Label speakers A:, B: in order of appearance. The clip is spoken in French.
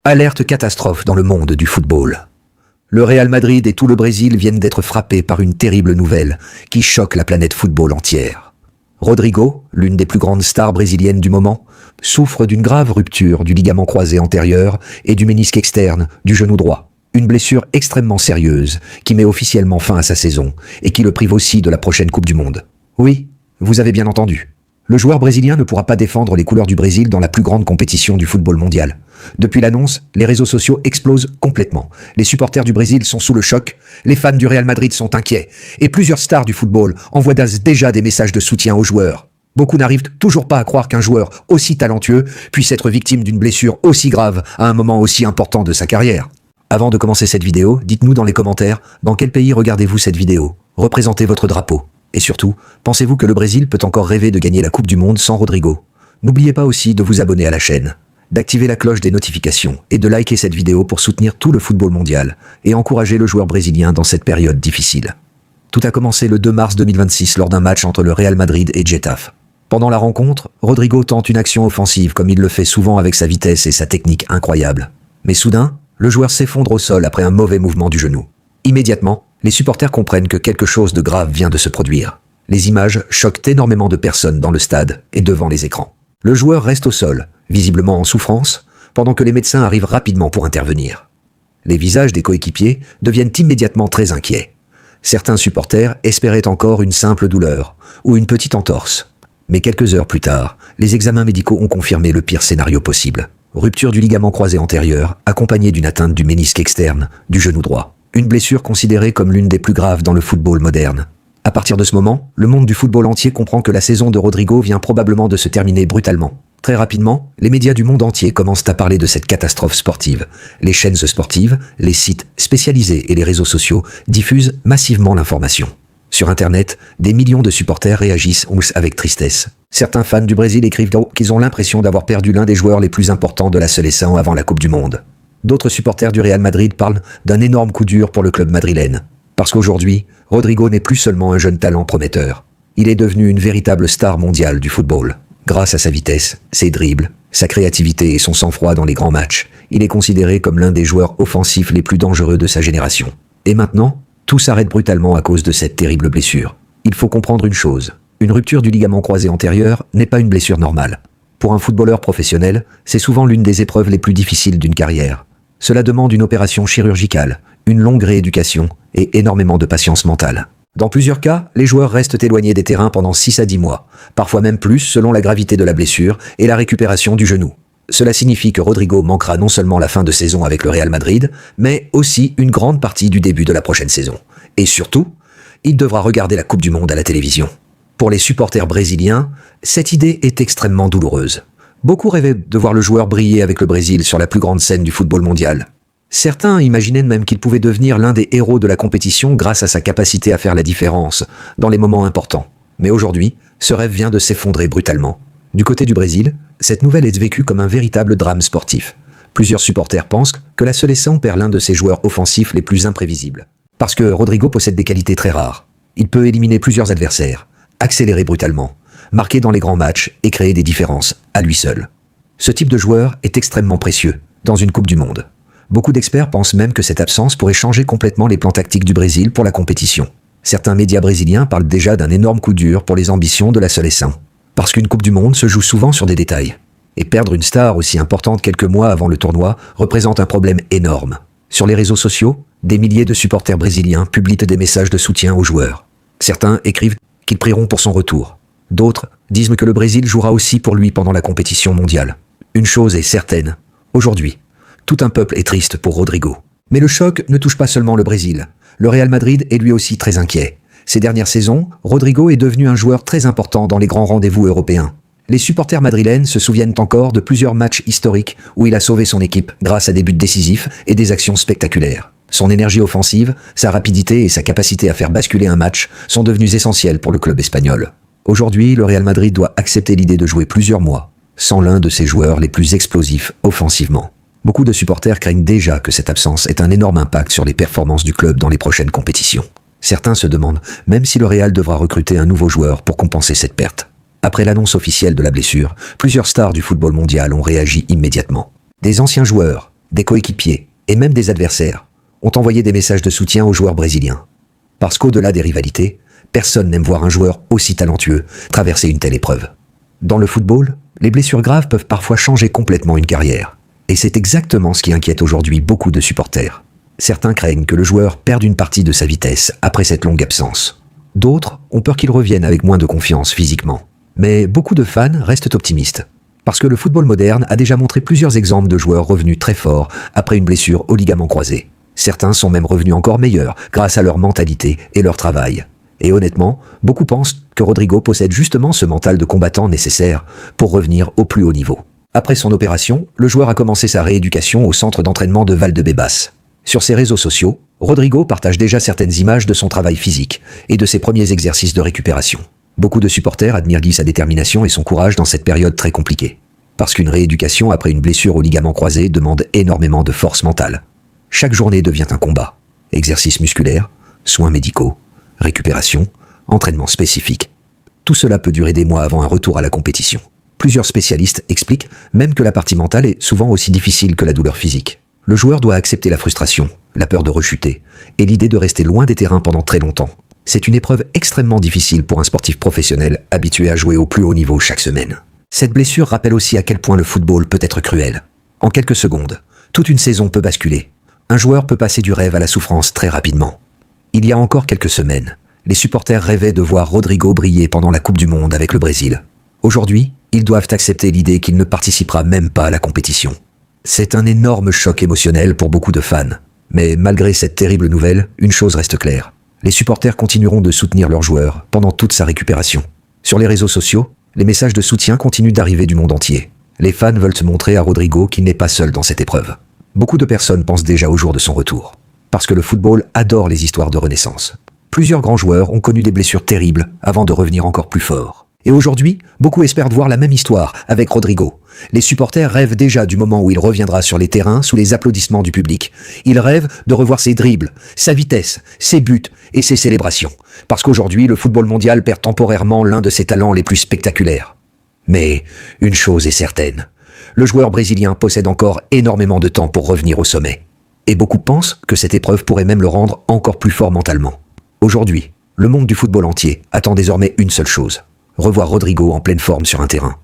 A: Alerte catastrophe dans le monde du football. Le Real Madrid et tout le Brésil viennent d'être frappés par une terrible nouvelle qui choque la planète football entière. Rodrigo, l'une des plus grandes stars brésiliennes du moment, souffre d'une grave rupture du ligament croisé antérieur et du ménisque externe du genou droit. Une blessure extrêmement sérieuse qui met officiellement fin à sa saison et qui le prive aussi de la prochaine Coupe du Monde. Oui, vous avez bien entendu. Le joueur brésilien ne pourra pas défendre les couleurs du Brésil dans la plus grande compétition du football mondial. Depuis l'annonce, les réseaux sociaux explosent complètement. Les supporters du Brésil sont sous le choc, les fans du Real Madrid sont inquiets, et plusieurs stars du football envoient déjà des messages de soutien aux joueurs. Beaucoup n'arrivent toujours pas à croire qu'un joueur aussi talentueux puisse être victime d'une blessure aussi grave à un moment aussi important de sa carrière. Avant de commencer cette vidéo, dites-nous dans les commentaires dans quel pays regardez-vous cette vidéo. Représentez votre drapeau. Et surtout, pensez-vous que le Brésil peut encore rêver de gagner la Coupe du Monde sans Rodrigo? N'oubliez pas aussi de vous abonner à la chaîne, d'activer la cloche des notifications et de liker cette vidéo pour soutenir tout le football mondial et encourager le joueur brésilien dans cette période difficile. Tout a commencé le 2 mars 2026 lors d'un match entre le Real Madrid et Getafe. Pendant la rencontre, Rodrigo tente une action offensive comme il le fait souvent avec sa vitesse et sa technique incroyable. Mais soudain, le joueur s'effondre au sol après un mauvais mouvement du genou. Immédiatement, les supporters comprennent que quelque chose de grave vient de se produire. Les images choquent énormément de personnes dans le stade et devant les écrans. Le joueur reste au sol, visiblement en souffrance, pendant que les médecins arrivent rapidement pour intervenir. Les visages des coéquipiers deviennent immédiatement très inquiets. Certains supporters espéraient encore une simple douleur ou une petite entorse. Mais quelques heures plus tard, les examens médicaux ont confirmé le pire scénario possible. Rupture du ligament croisé antérieur, accompagnée d'une atteinte du ménisque externe du genou droit. Une blessure considérée comme l'une des plus graves dans le football moderne. À partir de ce moment, le monde du football entier comprend que la saison de Rodrigo vient probablement de se terminer brutalement. Très rapidement, les médias du monde entier commencent à parler de cette catastrophe sportive. Les chaînes sportives, les sites spécialisés et les réseaux sociaux diffusent massivement l'information. Sur Internet, des millions de supporters réagissent avec tristesse. Certains fans du Brésil écrivent qu'ils ont l'impression d'avoir perdu l'un des joueurs les plus importants de la sélection avant la Coupe du Monde. D'autres supporters du Real Madrid parlent d'un énorme coup dur pour le club madrilène. Parce qu'aujourd'hui, Rodrigo n'est plus seulement un jeune talent prometteur. Il est devenu une véritable star mondiale du football. Grâce à sa vitesse, ses dribbles, sa créativité et son sang-froid dans les grands matchs, il est considéré comme l'un des joueurs offensifs les plus dangereux de sa génération. Et maintenant, tout s'arrête brutalement à cause de cette terrible blessure. Il faut comprendre une chose. Une rupture du ligament croisé antérieur n'est pas une blessure normale. Pour un footballeur professionnel, c'est souvent l'une des épreuves les plus difficiles d'une carrière. Cela demande une opération chirurgicale, une longue rééducation et énormément de patience mentale. Dans plusieurs cas, les joueurs restent éloignés des terrains pendant 6 à 10 mois, parfois même plus selon la gravité de la blessure et la récupération du genou. Cela signifie que Rodrigo manquera non seulement la fin de saison avec le Real Madrid, mais aussi une grande partie du début de la prochaine saison. Et surtout, il devra regarder la Coupe du Monde à la télévision. Pour les supporters brésiliens, cette idée est extrêmement douloureuse. Beaucoup rêvaient de voir le joueur briller avec le Brésil sur la plus grande scène du football mondial. Certains imaginaient même qu'il pouvait devenir l'un des héros de la compétition grâce à sa capacité à faire la différence dans les moments importants. Mais aujourd'hui, ce rêve vient de s'effondrer brutalement. Du côté du Brésil, cette nouvelle est vécue comme un véritable drame sportif. Plusieurs supporters pensent que la sélection perd l'un de ses joueurs offensifs les plus imprévisibles. Parce que Rodrigo possède des qualités très rares. Il peut éliminer plusieurs adversaires, accélérer brutalement, marquer dans les grands matchs et créer des différences à lui seul. Ce type de joueur est extrêmement précieux dans une Coupe du Monde. Beaucoup d'experts pensent même que cette absence pourrait changer complètement les plans tactiques du Brésil pour la compétition. Certains médias brésiliens parlent déjà d'un énorme coup dur pour les ambitions de la sélection. Parce qu'une Coupe du Monde se joue souvent sur des détails. Et perdre une star aussi importante quelques mois avant le tournoi représente un problème énorme. Sur les réseaux sociaux, des milliers de supporters brésiliens publient des messages de soutien aux joueurs. Certains écrivent qu'ils prieront pour son retour. D'autres disent que le Brésil jouera aussi pour lui pendant la compétition mondiale. Une chose est certaine, aujourd'hui, tout un peuple est triste pour Rodrigo. Mais le choc ne touche pas seulement le Brésil. Le Real Madrid est lui aussi très inquiet. Ces dernières saisons, Rodrigo est devenu un joueur très important dans les grands rendez-vous européens. Les supporters madrilènes se souviennent encore de plusieurs matchs historiques où il a sauvé son équipe grâce à des buts décisifs et des actions spectaculaires. Son énergie offensive, sa rapidité et sa capacité à faire basculer un match sont devenus essentiels pour le club espagnol. Aujourd'hui, le Real Madrid doit accepter l'idée de jouer plusieurs mois sans l'un de ses joueurs les plus explosifs offensivement. Beaucoup de supporters craignent déjà que cette absence ait un énorme impact sur les performances du club dans les prochaines compétitions. Certains se demandent même si le Real devra recruter un nouveau joueur pour compenser cette perte. Après l'annonce officielle de la blessure, plusieurs stars du football mondial ont réagi immédiatement. Des anciens joueurs, des coéquipiers et même des adversaires ont envoyé des messages de soutien aux joueurs brésiliens. Parce qu'au-delà des rivalités, personne n'aime voir un joueur aussi talentueux traverser une telle épreuve. Dans le football, les blessures graves peuvent parfois changer complètement une carrière. Et c'est exactement ce qui inquiète aujourd'hui beaucoup de supporters. Certains craignent que le joueur perde une partie de sa vitesse après cette longue absence. D'autres ont peur qu'il revienne avec moins de confiance physiquement. Mais beaucoup de fans restent optimistes. Parce que le football moderne a déjà montré plusieurs exemples de joueurs revenus très forts après une blessure au ligament croisé. Certains sont même revenus encore meilleurs grâce à leur mentalité et leur travail. Et honnêtement, beaucoup pensent que Rodrigo possède justement ce mental de combattant nécessaire pour revenir au plus haut niveau. Après son opération, le joueur a commencé sa rééducation au centre d'entraînement de Valdebebas. Sur ses réseaux sociaux, Rodrigo partage déjà certaines images de son travail physique et de ses premiers exercices de récupération. Beaucoup de supporters admirent sa détermination et son courage dans cette période très compliquée. Parce qu'une rééducation après une blessure au ligament croisé demande énormément de force mentale. Chaque journée devient un combat. Exercices musculaires, soins médicaux, récupération, entraînement spécifique. Tout cela peut durer des mois avant un retour à la compétition. Plusieurs spécialistes expliquent même que la partie mentale est souvent aussi difficile que la douleur physique. Le joueur doit accepter la frustration, la peur de rechuter, et l'idée de rester loin des terrains pendant très longtemps. C'est une épreuve extrêmement difficile pour un sportif professionnel habitué à jouer au plus haut niveau chaque semaine. Cette blessure rappelle aussi à quel point le football peut être cruel. En quelques secondes, toute une saison peut basculer. Un joueur peut passer du rêve à la souffrance très rapidement. Il y a encore quelques semaines, les supporters rêvaient de voir Rodrigo briller pendant la Coupe du Monde avec le Brésil. Aujourd'hui, ils doivent accepter l'idée qu'il ne participera même pas à la compétition. C'est un énorme choc émotionnel pour beaucoup de fans. Mais malgré cette terrible nouvelle, une chose reste claire. Les supporters continueront de soutenir leur joueur pendant toute sa récupération. Sur les réseaux sociaux, les messages de soutien continuent d'arriver du monde entier. Les fans veulent montrer à Rodrigo qu'il n'est pas seul dans cette épreuve. Beaucoup de personnes pensent déjà au jour de son retour. Parce que le football adore les histoires de renaissance. Plusieurs grands joueurs ont connu des blessures terribles avant de revenir encore plus forts. Et aujourd'hui, beaucoup espèrent voir la même histoire avec Rodrigo. Les supporters rêvent déjà du moment où il reviendra sur les terrains sous les applaudissements du public. Ils rêvent de revoir ses dribbles, sa vitesse, ses buts et ses célébrations. Parce qu'aujourd'hui, le football mondial perd temporairement l'un de ses talents les plus spectaculaires. Mais une chose est certaine, le joueur brésilien possède encore énormément de temps pour revenir au sommet. Et beaucoup pensent que cette épreuve pourrait même le rendre encore plus fort mentalement. Aujourd'hui, le monde du football entier attend désormais une seule chose: revoir Rodrigo en pleine forme sur un terrain.